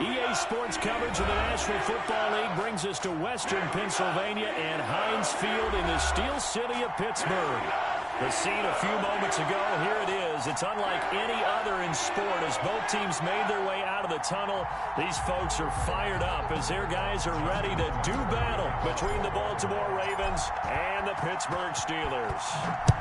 EA Sports coverage of the National Football League brings us to Western Pennsylvania and Heinz Field in the Steel City of Pittsburgh. The scene a few moments ago, here it is. It's unlike any other in sport as both teams made their way out of the tunnel. These folks are fired up as their guys are ready to do battle between the Baltimore Ravens and the Pittsburgh Steelers.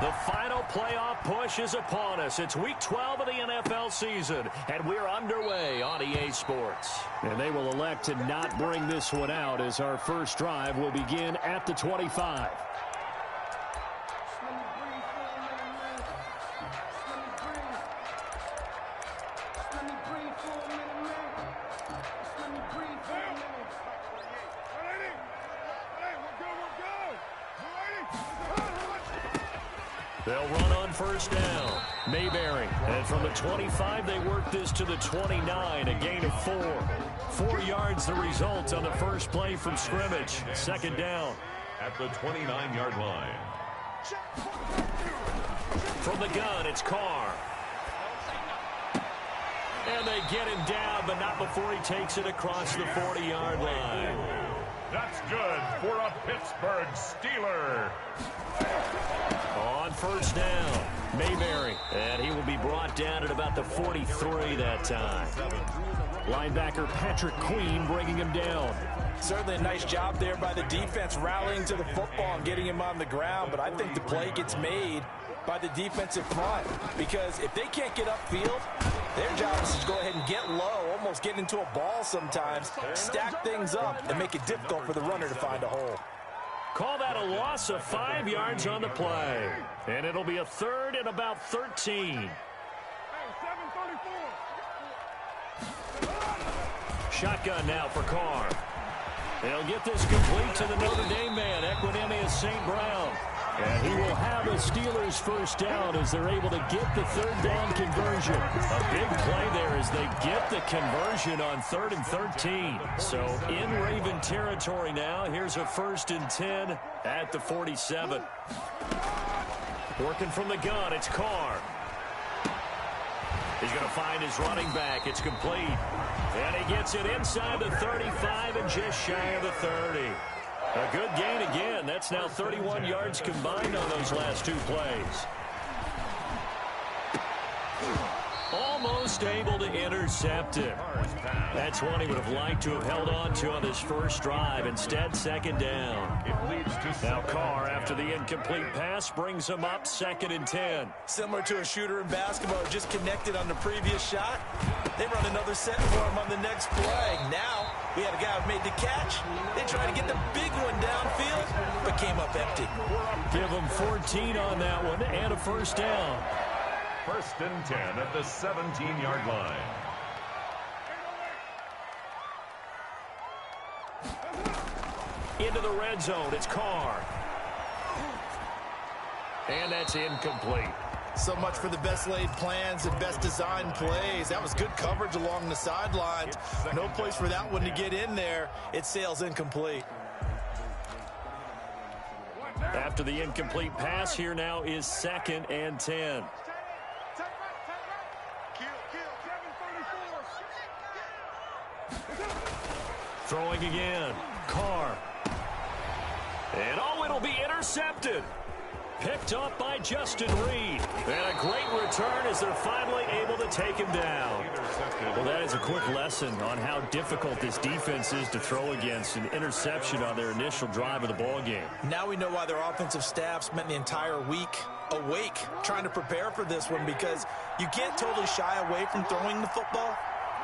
The final playoff push is upon us. It's week 12 of the NFL season, and we're underway on EA Sports. And they will elect to not bring this one out as our first drive will begin at the 25. They'll run on first down. Mayberry. And from the 25, they work this to the 29, a gain of 4. 4 yards the result on the first play from scrimmage. Second down. At the 29-yard line. From the gun, it's Carr. And they get him down, but not before he takes it across the 40-yard line. That's good for a Pittsburgh Steeler. On first down, Mayberry. And he will be brought down at about the 43 that time. Linebacker Patrick Queen bringing him down. Certainly a nice job there by the defense rallying to the football and getting him on the ground. But I think the play gets made by the defensive front because if they can't get upfield, their job is to go ahead and get low, almost get into a ball sometimes, stack things up, and make it difficult for the runner to find a hole. Call that a loss of 5 yards on the play. And it'll be a third and about 13. Shotgun now for Carr. They'll get this complete to the Notre Dame man, Equanimeous St. Brown. And he will have a Steelers first down as they're able to get the third down conversion. A big play there as they get the conversion on 3rd and 13. So in Raven territory now, here's a 1st and 10 at the 47. Working from the gun, it's Carr. He's going to find his running back. It's complete. And he gets it inside the 35 and just shy of the 30. A good gain again. That's now 31 yards combined on those last 2 plays. Almost able to intercept it. That's one he would have liked to have held on to on this first drive. Instead, second down. Now Carr, after the incomplete pass, brings him up 2nd and 10. Similar to a shooter in basketball, just connected on the previous shot. They run another set for him on the next play. Now, we had a guy who made the catch. They tried to get the big one downfield, but came up empty. Give him 14 on that one and a first down. 1st and 10 at the 17-yard line. Into the red zone, it's Carr. And that's incomplete. So much for the best laid plans and best designed plays. That was good coverage along the sidelines. No place for that one to get in there. It sails incomplete. After the incomplete pass, here now is 2nd and 10. Throwing again. Carr. And oh, it'll be intercepted. Picked up by Justin Reed. And a great return as they're finally able to take him down. Well, that is a quick lesson on how difficult this defense is to throw against. An interception on their initial drive of the ball game. Now we know why their offensive staff spent the entire week awake trying to prepare for this one, because you can't totally shy away from throwing the football.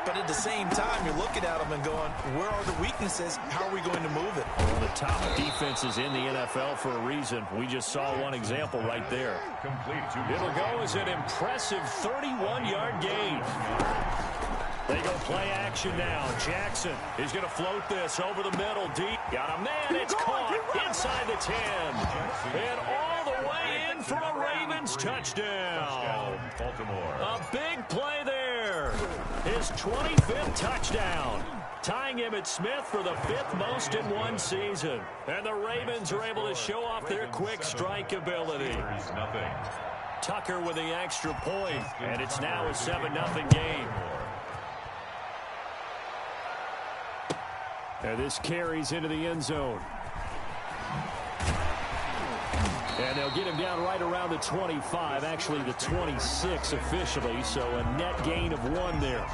But at the same time, you're looking at them and going, where are the weaknesses? How are we going to move it? One of the top defenses in the NFL for a reason. We just saw one example right there. It'll go as an impressive 31-yard gain. They go play action now. Jackson is going to float this over the middle deep. Got a man. It's caught inside the 10. And all the way in for a Ravens touchdown. A big play there. His 25th touchdown. Tying Emmitt Smith for the 5th most in one season. And the Ravens are able to show off their quick strike ability. Tucker with the extra point. And it's now a 7-0 game. And this carries into the end zone. And they'll get him down right around the 25, actually the 26 officially, so a net gain of 1 there.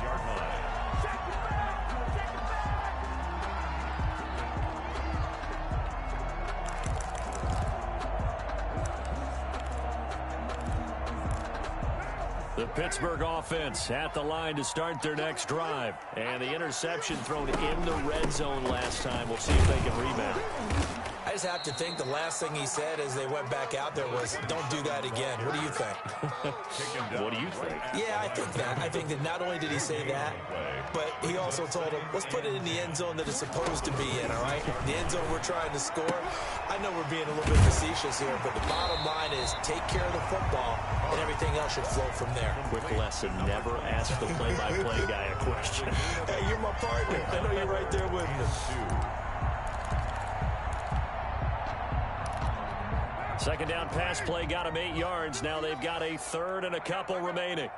The Pittsburgh offense at the line to start their next drive. And the interception thrown in the red zone last time. We'll see if they can rebound. I just have to think the last thing he said as they went back out there was, don't do that again. What do you think? What do you think? Yeah, I think that. I think that not only did he say that, but he also told him, let's put it in the end zone that it's supposed to be in, all right? The end zone we're trying to score. I know we're being a little bit facetious here, but the bottom line is take care of the football, and everything else should flow from there. Quick lesson, never ask the play-by-play guy a question. Hey, you're my partner. I know you're right there with me. Second down pass play got him 8 yards. Now they've got a third and a couple remaining.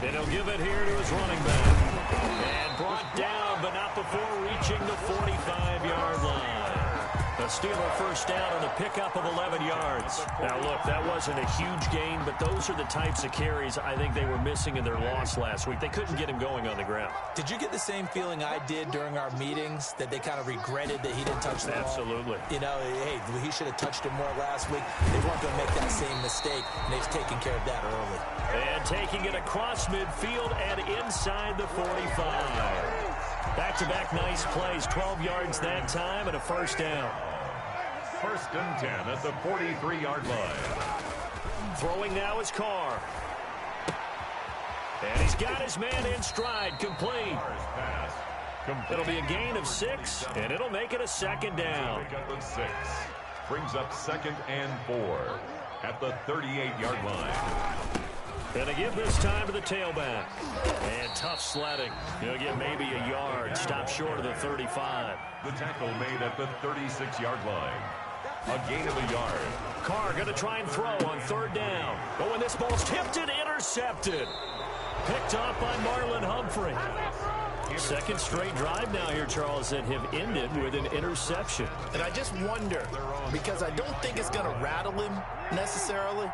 And he'll give it here to his running back. And brought down, but not before reaching the 45-yard line. A Steeler first down on the pickup of 11 yards. Now, look, that wasn't a huge gain, but those are the types of carries I think they were missing in their loss last week. They couldn't get him going on the ground. Did you get the same feeling I did during our meetings, that they kind of regretted that he didn't touch the ball? Absolutely. You know, hey, he should have touched it more last week. They weren't going to make that same mistake, and they've taken care of that early. And taking it across midfield and inside the 45. Back-to-back nice plays, 12 yards that time and a first down. First and 10 at the 43-yard line. Throwing now is Carr. And he's got his man in stride, complete. It'll be a gain of 6, and it'll make it a second down. Pickup of 6. Brings up 2nd and 4 at the 38-yard line. And they give this time to the tailback. And tough sledding. He'll get maybe a yard. Stop short of the 35. The tackle made at the 36-yard line. A gain of a yard. Carr going to try and throw on third down. Oh, and this ball's tipped and intercepted. Picked off by Marlon Humphrey. Second straight drive now here, Charles, that have ended with an interception. And I just wonder, because I don't think it's going to rattle him necessarily,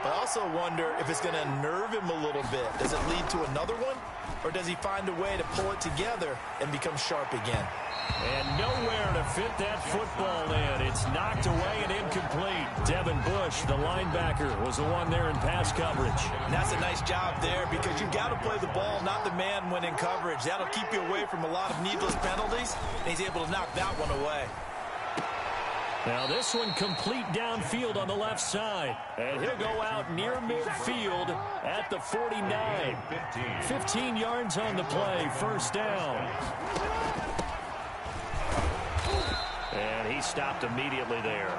but I also wonder if it's going to unnerve him a little bit. Does it lead to another one? Or does he find a way to pull it together and become sharp again? And nowhere to fit that football in. It's knocked away and incomplete. Devin Bush, the linebacker, was the one there in pass coverage. And that's a nice job there, because you've got to play the ball, not the man when in coverage. That'll keep you away from a lot of needless penalties, and he's able to knock that one away. Now this one complete downfield on the left side. And he'll go out near midfield at the 49. 15 yards on the play, first down. And he stopped immediately there.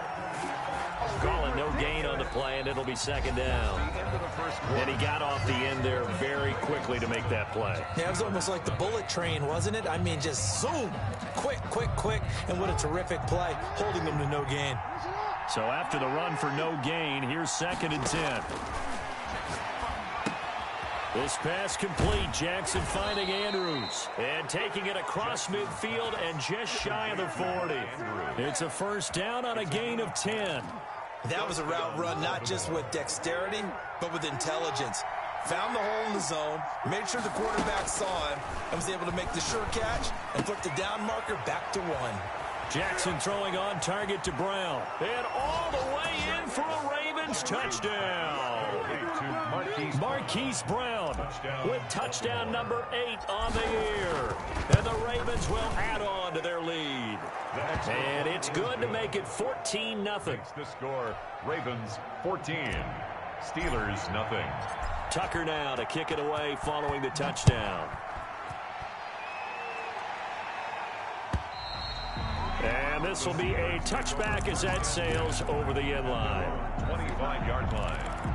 Calling no gain on the play, and it'll be second down. And he got off the end there very quickly to make that play. Yeah, it was almost like the bullet train, wasn't it? I mean, just zoom, quick, quick, quick, and what a terrific play, holding them to no gain. So after the run for no gain, here's 2nd and 10. This pass complete. Jackson finding Andrews and taking it across midfield and just shy of the 40. It's a first down on a gain of 10. That was a route run not just with dexterity, but with intelligence. Found the hole in the zone, made sure the quarterback saw him, and was able to make the sure catch and put the down marker back to 1. Jackson throwing on target to Brown. And all the way in for a Ravens touchdown. Marquise Brown with touchdown number 8 on the year. And the Ravens will add on to their lead. And it's good to make it 14-0. The score, Ravens 14, Steelers nothing. Tucker now to kick it away following the touchdown. And this will be a touchback as that sails over the end line. 25-yard line.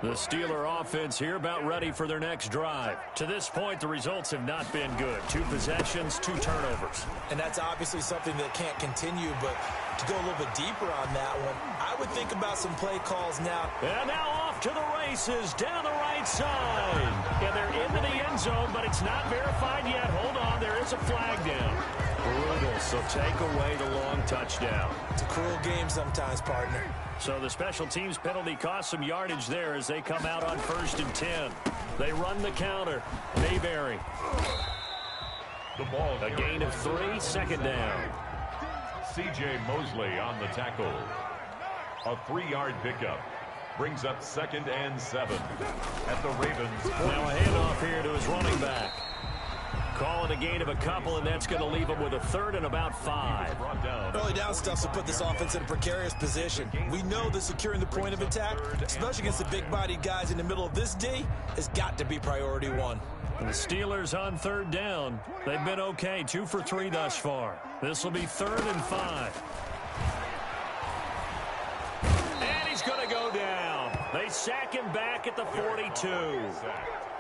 The Steeler offense here about ready for their next drive. To this point, the results have not been good. 2 possessions, 2 turnovers. And that's obviously something that can't continue, but to go a little bit deeper on that one, I would think about some play calls now. And now off to the races down the right right side. And they're into the end zone, but it's not verified yet. Hold on, there is a flag down. Brutal, so take away the long touchdown. It's a cruel game sometimes, partner. So the special teams penalty cost some yardage there as they come out on 1st and 10. They run the counter. Mayberry. The ball. A gain of 3, 2nd down. C.J. Mosley on the tackle. A 3-yard pickup. Brings up 2nd and 7 at the Ravens. Now a handoff here to his running back. Call it a gain of a couple, and that's going to leave him with a 3rd and about 5. Early down stuff to put this offense in a precarious position. We know that securing the point of attack, especially against the big-bodied guys in the middle of this D, has got to be priority 1. And the Steelers on 3rd down. They've been okay, 2 for 3 thus far. This will be 3rd and 5. And he's going to go down. They sack him back at the 42.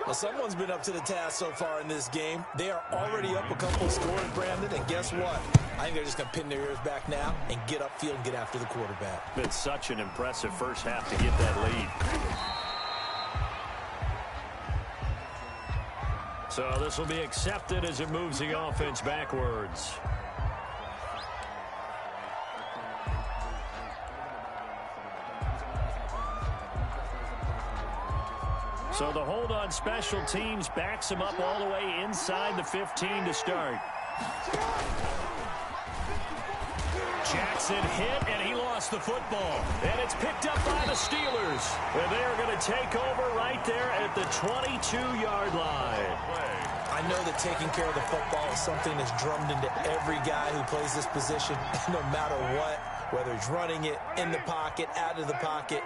Well, someone's been up to the task so far in this game. They are already up a couple of scores, Brandon, and guess what? I think they're just going to pin their ears back now and get upfield and get after the quarterback. Been such an impressive first half to get that lead. So this will be accepted as it moves the offense backwards. So the hold on special teams backs him up all the way inside the 15 to start. Jackson hit, and he lost the football. And it's picked up by the Steelers. And they are going to take over right there at the 22-yard line. I know that taking care of the football is something that's drummed into every guy who plays this position, no matter what, whether he's running it, in the pocket, out of the pocket.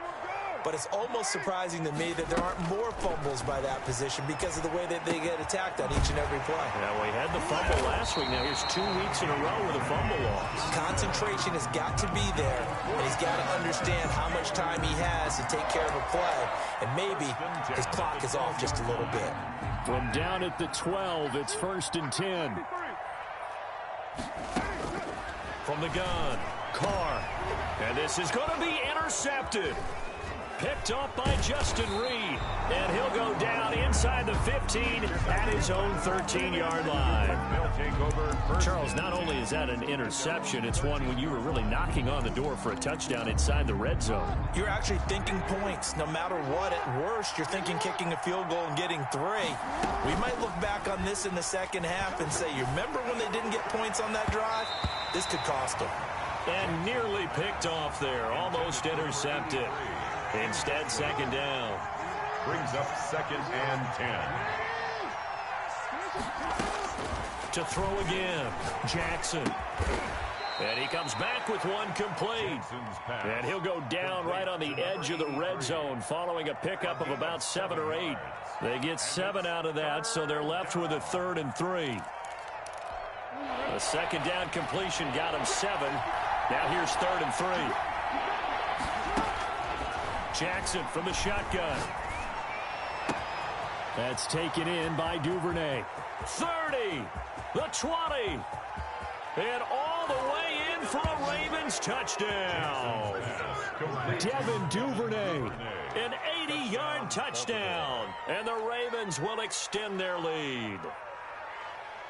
But it's almost surprising to me that there aren't more fumbles by that position because of the way that they get attacked on each and every play. Yeah, we had the fumble last week. Now here's 2 weeks in a row with a fumble loss. Concentration has got to be there, and he's got to understand how much time he has to take care of a play, and maybe his clock is off just a little bit. From down at the 12, it's 1st and 10. From the gun, Carr. And this is going to be intercepted. Picked up by Justin Reed. And he'll go down inside the 15 at his own 13-yard line. They'll take over. Charles, not only is that an interception, it's one when you were really knocking on the door for a touchdown inside the red zone. You're actually thinking points. No matter what, at worst, you're thinking kicking a field goal and getting 3. We might look back on this in the second half and say, you remember when they didn't get points on that drive? This could cost them. And nearly picked off there. Almost intercepted. Instead, 2nd down. Brings up 2nd and 10. To throw again, Jackson. And he comes back with one complete. And he'll go down right on the edge of the red zone following a pickup of about 7 or 8. They get 7 out of that, so they're left with a 3rd and 3. A 2nd down completion got him 7. Now here's 3rd and 3. Jackson from the shotgun. That's taken in by Duvernay. 30, the 20, and all the way in for a Ravens touchdown. Devin Duvernay, an 80-yard touchdown, and the Ravens will extend their lead.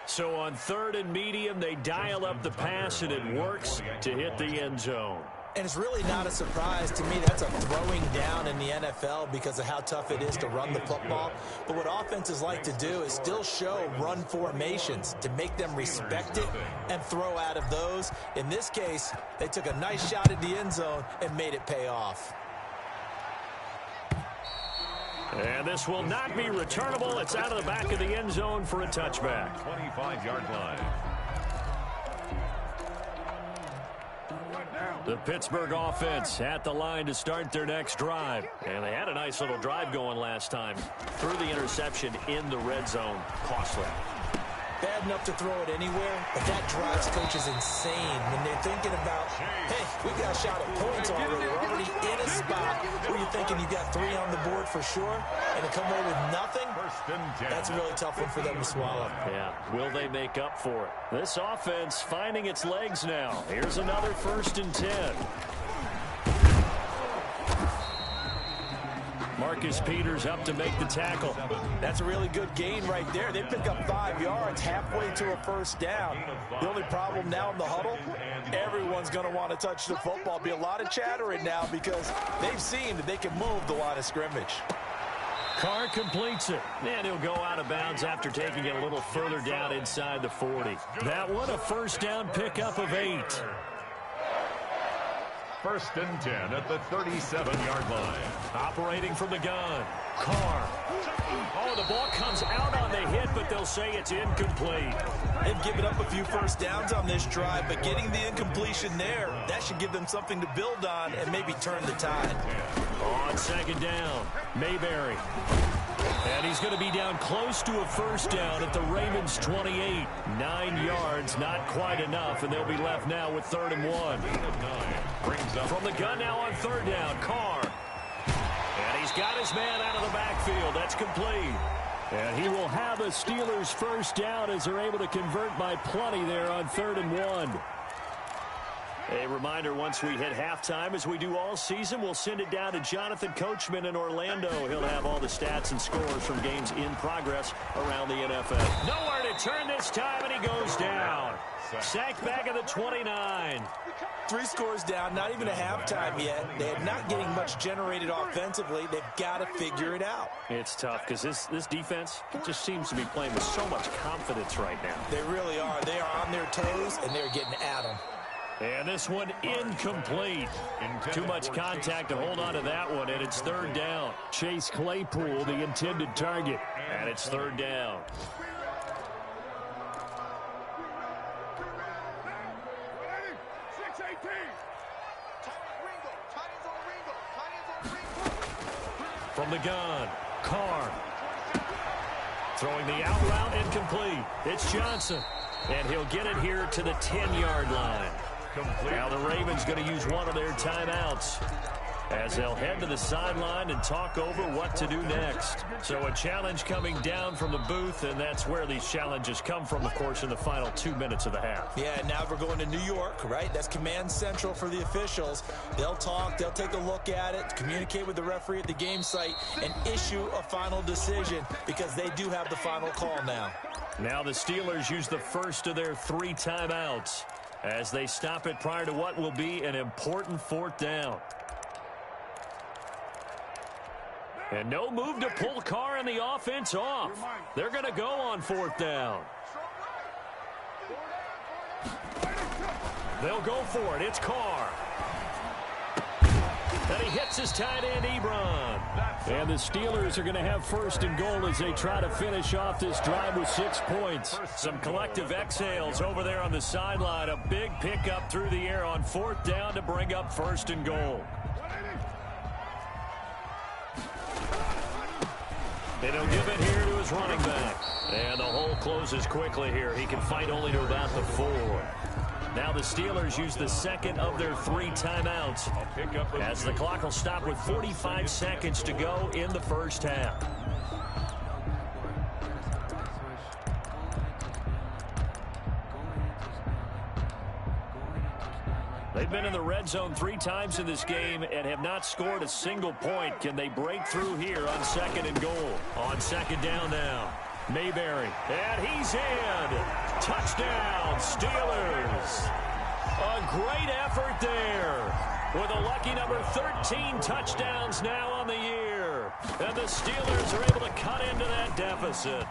So on 3rd and medium, they dial up the pass, and it works to hit the end zone. And it's really not a surprise to me. That's a throwing down in the NFL because of how tough it is to run the football. But what offenses like to do is still show run formations to make them respect it and throw out of those. In this case, they took a nice shot at the end zone and made it pay off. And this will not be returnable. It's out of the back of the end zone for a touchback. 25-yard line. The Pittsburgh offense at the line to start their next drive. And they had a nice little drive going last time. Threw the interception in the red zone. Costly. Bad enough to throw it anywhere, but that drives coaches insane when they're thinking about, hey, we got a shot at points already. We're already in a spot where you're thinking you got 3 on the board for sure, and to come away with nothing, that's a really tough one for them to swallow. Yeah, will they make up for it? This offense finding its legs now. Here's another 1st and 10. Marcus Peters up to make the tackle. That's a really good gain right there. They pick up 5 yards halfway to a first down. The only problem now in the huddle, everyone's going to want to touch the football. Be a lot of chattering now because they've seen that they can move the line of scrimmage. Carr completes it, and he'll go out of bounds after taking it a little further down inside the 40. That one, a first down pickup of 8. First and 10 at the 37-yard line. Operating from the gun, Carr. Oh, the ball comes out on the hit, but they'll say it's incomplete. They've given up a few first downs on this drive, but getting the incompletion there, that should give them something to build on and maybe turn the tide. On second down, Mayberry. And he's going to be down close to a first down at the Ravens' 28. 9 yards, not quite enough, and they'll be left now with 3rd and 1. From the gun now on 3rd down, Carr. And he's got his man out of the backfield. That's complete. And he will have a Steelers first down as they're able to convert by plenty there on 3rd and 1. A reminder, once we hit halftime, as we do all season, we'll send it down to Jonathan Coachman in Orlando. He'll have all the stats and scores from games in progress around the NFL. Nowhere to turn this time, and he goes down. Sacked back at the 29. 3 scores down, not even a halftime yet. They're not getting much generated offensively. They've got to figure it out. It's tough because this defense just seems to be playing with so much confidence right now. They really are. They are on their toes, and they're getting at them. And this one incomplete. Too much contact to hold on to that one, and it's 3rd down. Chase Claypool, the intended target, and it's 3rd down. From the gun, Carr. Throwing the out route, incomplete. It's Johnson, and he'll get it here to the 10-yard line. Now the Ravens going to use one of their timeouts as they'll head to the sideline and talk over what to do next. So a challenge coming down from the booth, and that's where these challenges come from, of course, in the final 2 minutes of the half. Yeah, now we're going to New York, right? That's command central for the officials. They'll talk, they'll take a look at it, communicate with the referee at the game site, and issue a final decision because they do have the final call now. Now the Steelers use the first of their 3 timeouts as they stop it prior to what will be an important 4th down. And no move to pull Carr and the offense off. They're going to go on 4th down. They'll go for it. It's Carr. And he hits his tight end, Ebron. And the Steelers are going to have 1st and goal as they try to finish off this drive with 6 points. Some collective exhales over there on the sideline. A big pickup through the air on 4th down to bring up 1st and goal. And he'll give it here to his running back. And the hole closes quickly here. He can fight only to about the 4. Now the Steelers use the second of their 3 timeouts as the clock will stop with 45 seconds to go in the first half. They've been in the red zone 3 times in this game and have not scored a single point. Can they break through here on 2nd and goal? On 2nd down now, Mayberry. And he's in. Touchdown, Steelers. A great effort there with a lucky number 13 touchdowns now on the year. And the Steelers are able to cut into that deficit.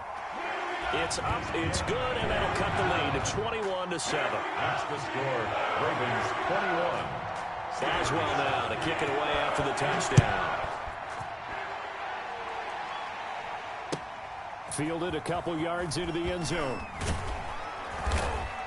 It's up, it's good, and that'll cut the lead to 21-7. That's the score. Ravens 21. Boswell now to kick it away after the touchdown. Fielded a couple yards into the end zone.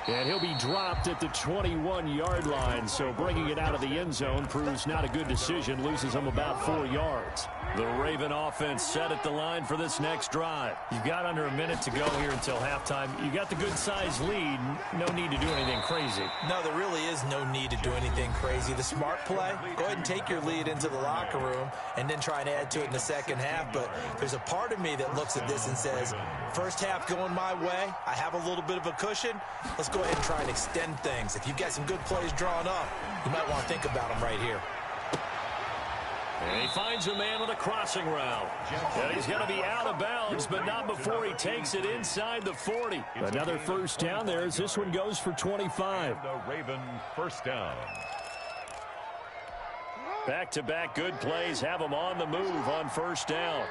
And he'll be dropped at the 21-yard line, so bringing it out of the end zone proves not a good decision, loses him about 4 yards. The Raven offense set at the line for this next drive. You've got under a minute to go here until halftime. You got the good-sized lead. No need to do anything crazy. No, there really is no need to do anything crazy. The smart play, go ahead and take your lead into the locker room and then try and add to it in the second half. But there's a part of me that looks at this and says, first half going my way, I have a little bit of a cushion. Let's go ahead and try and extend things. If you've got some good plays drawn up, you might want to think about them right here. And he finds a man with a crossing route. And he's going to be out of bounds, but not before he takes it inside the 40. Another first down there as this one goes for 25. The Raven first down. Back-to-back good plays have him on the move on first down.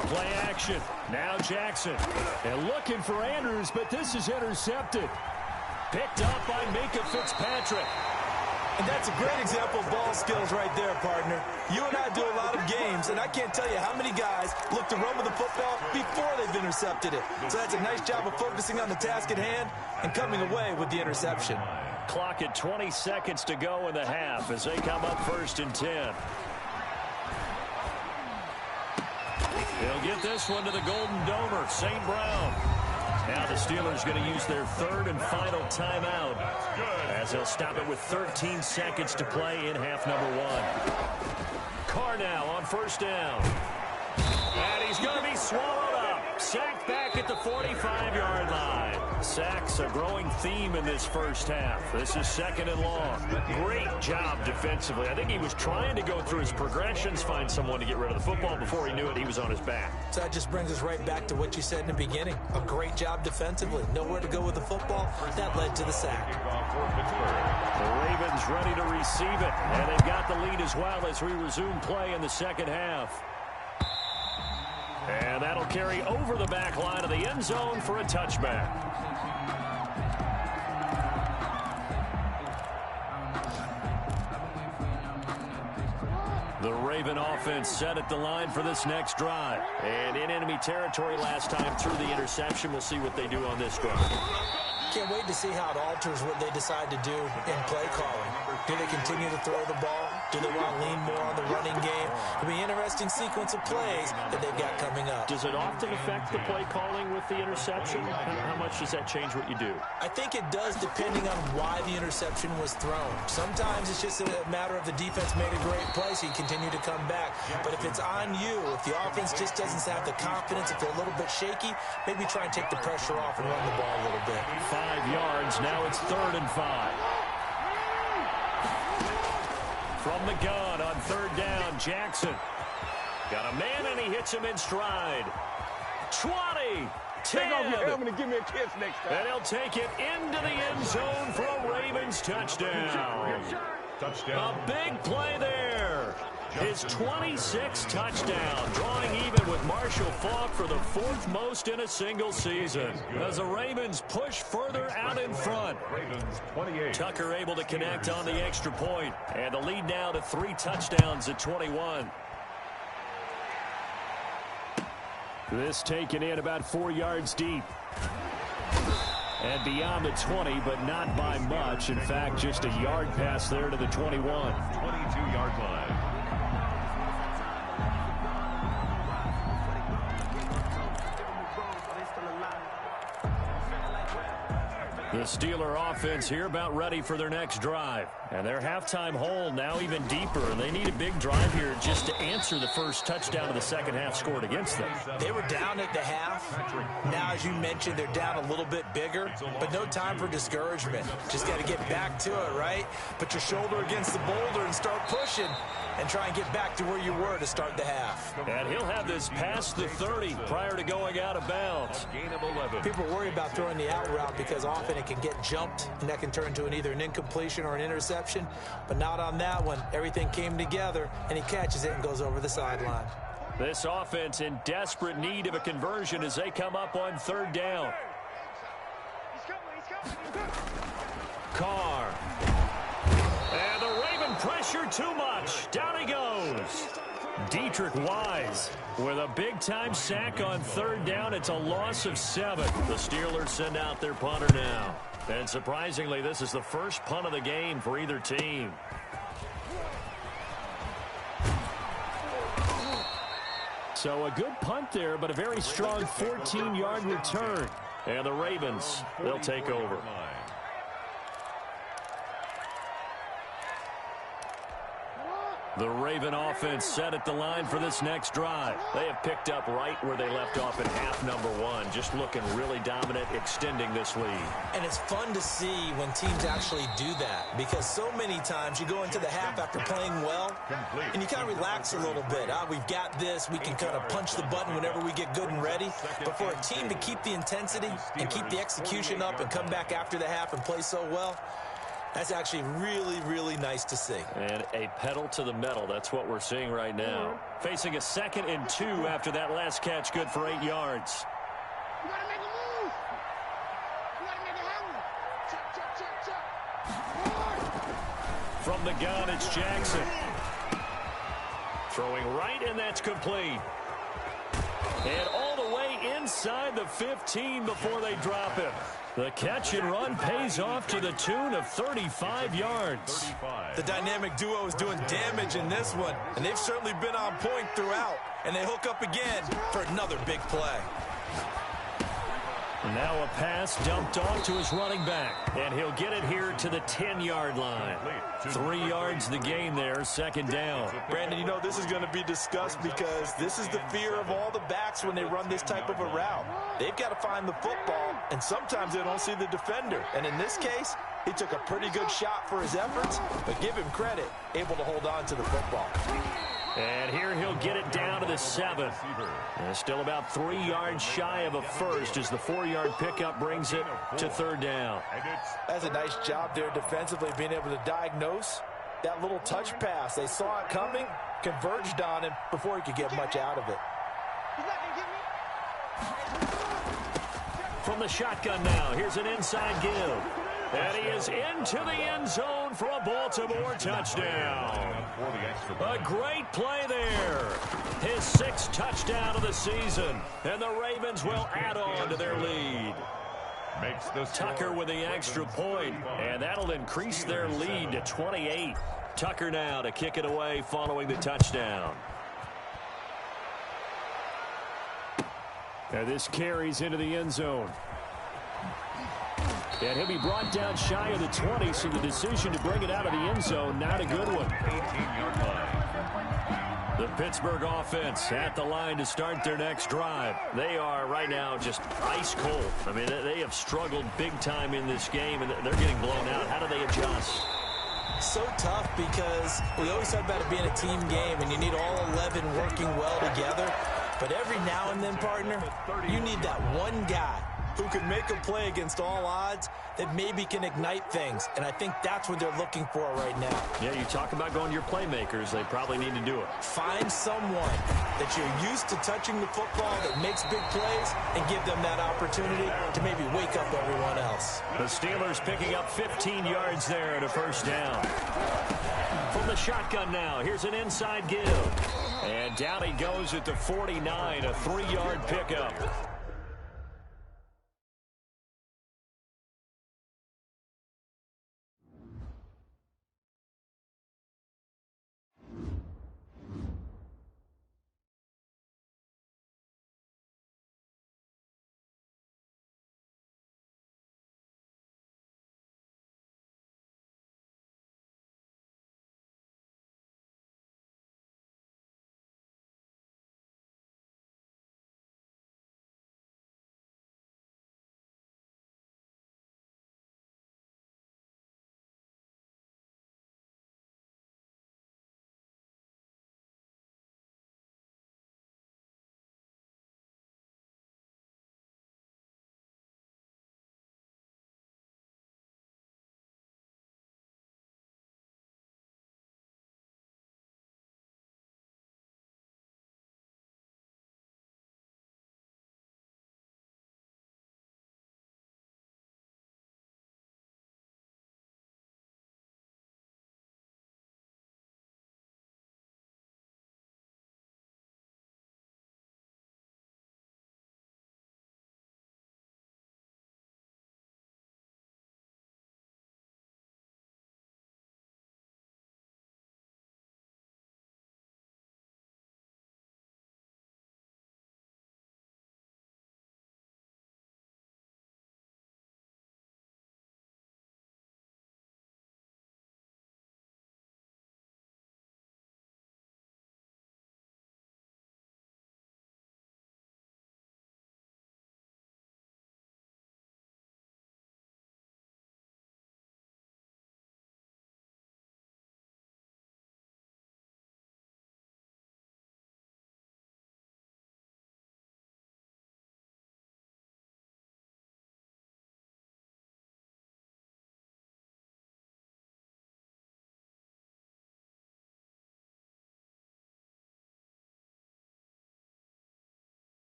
Play action. Now Jackson. And looking for Andrews, but this is intercepted. Picked up by Minka Fitzpatrick. And that's a great example of ball skills right there, partner. You and I do a lot of games, and I can't tell you how many guys look to run with the football before they've intercepted it. So that's a nice job of focusing on the task at hand and coming away with the interception. Clock at 20 seconds to go in the half as they come up 1st and 10. They'll get this one to the Golden Domer, St. Brown. Now the Steelers going to use their 3rd and final timeout as they'll stop it with 13 seconds to play in half number 1. Carr now on first down. And he's going to be swallowed up. Sacked back at the 45-yard line. Sacks a growing theme in this first half. This is 2nd and long. Great job defensively. I think he was trying to go through his progressions, find someone to get rid of the football. Before he knew it, he was on his back. So that just brings us right back to what you said in the beginning. A great job defensively. Nowhere to go with the football. That led to the sack. The Ravens ready to receive it. And they've got the lead as well as we resume play in the second half. And that'll carry over the back line of the end zone for a touchback. The Raven offense set at the line for this next drive. And in enemy territory last time through the interception. We'll see what they do on this drive. Can't wait to see how it alters what they decide to do in play calling. Do they continue to throw the ball? Do they want to lean more on the running game? It'll be an interesting sequence of plays that they've got coming up. Does it often affect the play calling with the interception? How much does that change what you do? I think it does depending on why the interception was thrown. Sometimes it's just a matter of the defense made a great play, so you continue to come back. But if it's on you, if the offense just doesn't have the confidence, if they're a little bit shaky, maybe try and take the pressure off and run the ball a little bit. 5 yards. Now it's 3rd and 5. From the gun on 3rd down, Jackson. Got a man, and he hits him in stride. 20, 10. I'm going to give me a kiss next time. And he'll take it into the end zone for a Ravens touchdown. Touchdown. A big play there. His 26th touchdown, drawing even with Marshall Faulk for the 4th most in a single season. As the Ravens push further out in front. Ravens 28. Tucker able to connect on the extra point. And the lead now to 3 touchdowns at 21. This taken in about 4 yards deep. And beyond the 20, but not by much. In fact, just a yard pass there to the 21. 22-yard line. The Steeler offense here about ready for their next drive. And their halftime hole now even deeper. And they need a big drive here just to answer the first touchdown of the second half scored against them. They were down at the half. Now, as you mentioned, they're down a little bit bigger. But no time for discouragement. Just got to get back to it, right? Put your shoulder against the boulder and start pushing. And try and get back to where you were to start the half. And he'll have this past the 30 prior to going out of bounds. Gain of 11. People worry about throwing the out route because often it can get jumped, and that can turn into either an incompletion or an interception. But not on that one. Everything came together, and he catches it and goes over the sideline. This offense in desperate need of a conversion as they come up on 3rd down. Carr. And the Raven pressure too much. Down he goes. Dietrich Wise with a big-time sack on 3rd down. It's a loss of 7. The Steelers send out their punter now. And surprisingly, this is the first punt of the game for either team. So a good punt there, but a very strong 14-yard return. And the Ravens, they'll take over. The Raven offense set at the line for this next drive. They have picked up right where they left off in half number one, just looking really dominant, extending this lead. And it's fun to see when teams actually do that, because so many times you go into the half after playing well, and you kind of relax a little bit. We've got this. We can kind of punch the button whenever we get good and ready. But for a team to keep the intensity and keep the execution up and come back after the half and play so well, that's actually really, really nice to see. And a pedal to the metal. That's what we're seeing right now. Facing a 2nd and 2 after that last catch, good for 8 yards. You gotta make a move. You gotta make it happen. Check. From the gun, it's Jackson. Throwing right, and that's complete. And all the way inside the 15 before they drop it. The catch and run pays off to the tune of 35 yards. The dynamic duo is doing damage in this one, and they've certainly been on point throughout. And they hook up again for another big play. Now a pass dumped off to his running back, and he'll get it here to the 10-yard line. 3 yards the gain there, 2nd down. Brandon, you know this is going to be discussed because this is the fear of all the backs when they run this type of a route. They've got to find the football, and sometimes they don't see the defender. And in this case, he took a pretty good shot for his efforts, but give him credit, able to hold on to the football. And here he'll get it down to the 7. And still about 3 yards shy of a first as the 4-yard pickup brings it to 3rd down. That's a nice job there defensively, being able to diagnose that little touch pass. They saw it coming, converged on him before he could get much out of it. From the shotgun now, here's an inside give. And he is into the end zone for a Baltimore touchdown. A great play there. His 6th touchdown of the season. And the Ravens will add on to their lead. Tucker with the extra point, and that'll increase their lead to 28. Tucker now to kick it away following the touchdown. And this carries into the end zone. And he'll be brought down shy of the 20, so the decision to bring it out of the end zone, not a good one. 18-yard line. The Pittsburgh offense at the line to start their next drive. They are right now just ice cold. I mean, they have struggled big time in this game, and they're getting blown out. How do they adjust? So tough because we always talk about it being a team game, and you need all 11 working well together. But every now and then, partner, you need that one guy who can make a play against all odds that maybe can ignite things. And I think that's what they're looking for right now. Yeah, you talk about going to your playmakers. They probably need to do it. Find someone that you're used to touching the football that makes big plays and give them that opportunity to maybe wake up everyone else. The Steelers picking up 15 yards there at a 1st down. From the shotgun now, here's an inside give. And down he goes at the 49, a 3-yard pickup.